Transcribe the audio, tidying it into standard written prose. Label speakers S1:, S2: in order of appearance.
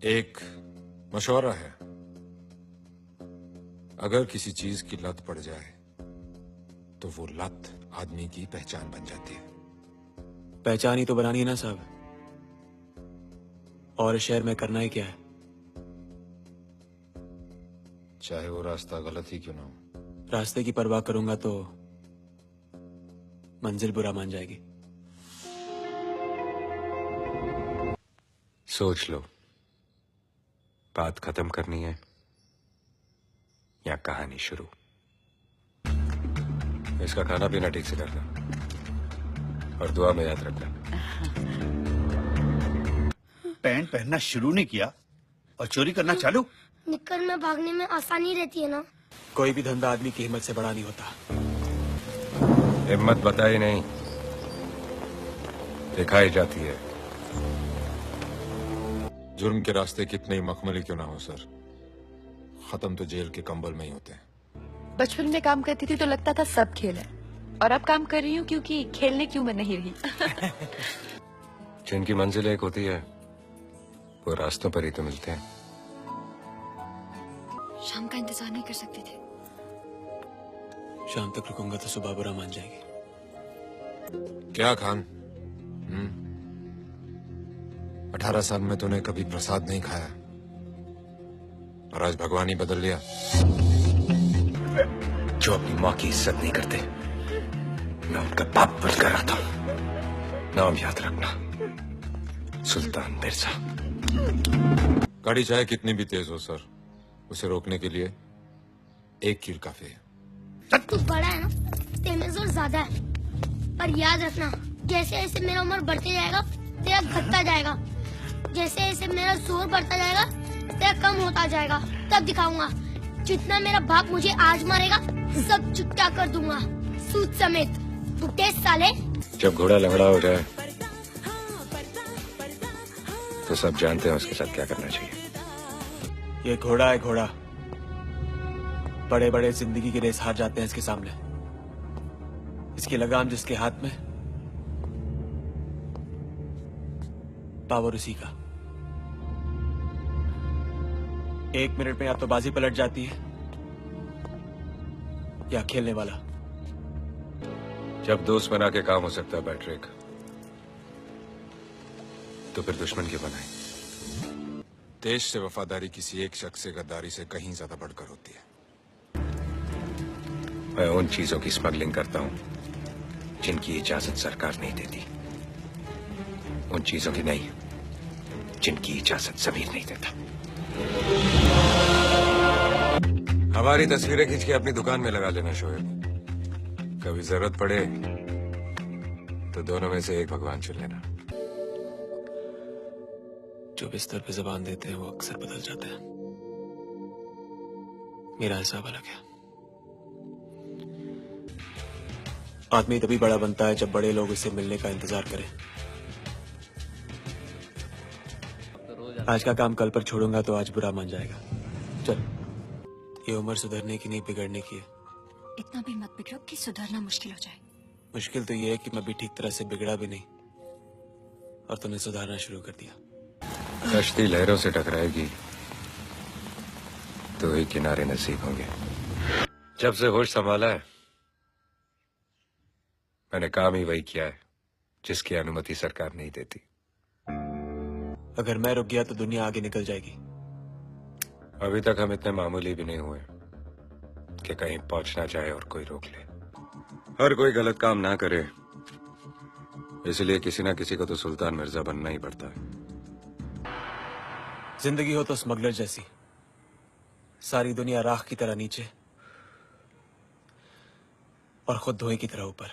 S1: एक मशवरा है, अगर किसी चीज की लत पड़ जाए तो वो लत आदमी की पहचान बन जाती है।
S2: पहचान ही तो बनानी है ना साहब, और इस शहर में करना ही क्या है?
S1: चाहे वो रास्ता गलत ही क्यों ना हो।
S2: रास्ते की परवाह करूंगा तो मंजिल बुरा मान जाएगी।
S3: सोच लो, बात खत्म करनी है या कहानी शुरू। इसका खाना पीना ठीक से करना और दुआ में याद रखना।
S4: पैंट पहनना शुरू नहीं किया और चोरी करना चालू।
S5: निक्कर में भागने में आसानी रहती है ना।
S2: कोई भी धंधा आदमी की हिम्मत से बड़ा नहीं होता।
S3: हिम्मत बताई नहीं, दिखाई जाती है।
S1: जुर्म के रास्ते कितने ही मखमली क्यों ना हो सर, खत्म तो जेल के कंबल में ही होते हैं।
S6: बचपन में काम करती थी तो लगता था सब खेल है, और अब काम कर रही हूँ क्योंकि खेलने की उम्र नहीं रही।
S3: जिनकी मंजिल एक होती है वो रास्तों पर ही तो मिलते हैं।
S6: शाम का इंतजार नहीं कर सकती थी।
S2: शाम तक रुकूंगा तो सुबह बुरा मान जाएगी।
S1: क्या खान, 18 साल में तूने कभी प्रसाद नहीं खाया और आज भगवान ही बदल लिया।
S3: जो अपनी माँ की इज्जत नहीं करते मैं उनका बाप बनकर आता हूँ। नाम याद रखना, सुल्तान मिर्जा।
S1: गाड़ी चाहे कितनी भी तेज हो सर, उसे रोकने के लिए एक कील काफी है।
S5: तू बड़ा है ना, तेरे जोर ज्यादा है, पर याद रखना जैसे जैसे मेरा उम्र बढ़ते जाएगा तेरा घटता जाएगा, जैसे जैसे मेरा जोर बढ़ता जाएगा तेरा कम होता जाएगा। तब दिखाऊंगा जितना मेरा बाप मुझे आज मारेगा सब चुकता कर दूंगा, सूद समेत। बुढ़े साले।
S3: जब घोड़ा लंगड़ा हो जाए तो सब जानते हैं उसके साथ क्या करना चाहिए।
S2: ये घोड़ा है घोड़ा, बड़े बड़े जिंदगी की रेस हार जाते हैं इसके सामने। इसकी लगाम जिसके हाथ में, पावर उसी का। 1 मिनट में या तो बाजी पलट जाती है या खेलने वाला।
S3: जब दोस्त बना के काम हो सकता है पैट्रिक, तो फिर दुश्मन क्यों बनाए?
S1: देश से वफादारी किसी एक शख्स से गद्दारी से कहीं ज्यादा बढ़कर होती है।
S3: मैं उन चीजों की स्मगलिंग करता हूं जिनकी इजाजत सरकार नहीं देती, उन चीजों की नहीं जिनकी इजाजत जमीर नहीं देता। हमारी तस्वीरें खींच के अपनी दुकान में लगा लेना शोएब। कभी जरूरत पड़े तो दोनों में से एक भगवान चुन लेना।
S2: जो बिस्तर पे जबान देते हैं वो अक्सर बदल जाते हैं। मेरा हिसाब अलग है। आदमी तभी बड़ा बनता है जब बड़े लोग उससे मिलने का इंतजार करें। आज का काम कल पर छोड़ूंगा तो आज बुरा मान जाएगा। चल, ये उम्र सुधरने की नहीं बिगड़ने की है।
S6: इतना भी मत बिगड़ो कि सुधरना मुश्किल हो जाए।
S2: मुश्किल तो ये है कि मैं भी ठीक तरह से बिगड़ा भी नहीं और तूने सुधारना शुरू कर दिया।
S3: कश्ती लहरों से टकराएगी तो ही किनारे नसीब होंगे। जब से होश संभाला है मैंने काम ही वही किया है जिसकी अनुमति सरकार नहीं देती।
S2: अगर मैं रुक गया तो दुनिया आगे निकल जाएगी।
S3: अभी तक हम इतने मामूली भी नहीं हुए कि कहीं पहुंचना चाहे और कोई रोक ले। हर कोई गलत काम ना करे, इसलिए किसी ना किसी को तो सुल्तान मिर्जा बनना ही पड़ता है।
S2: जिंदगी हो तो स्मगलर जैसी, सारी दुनिया राख की तरह नीचे और खुद धुएं की तरह ऊपर।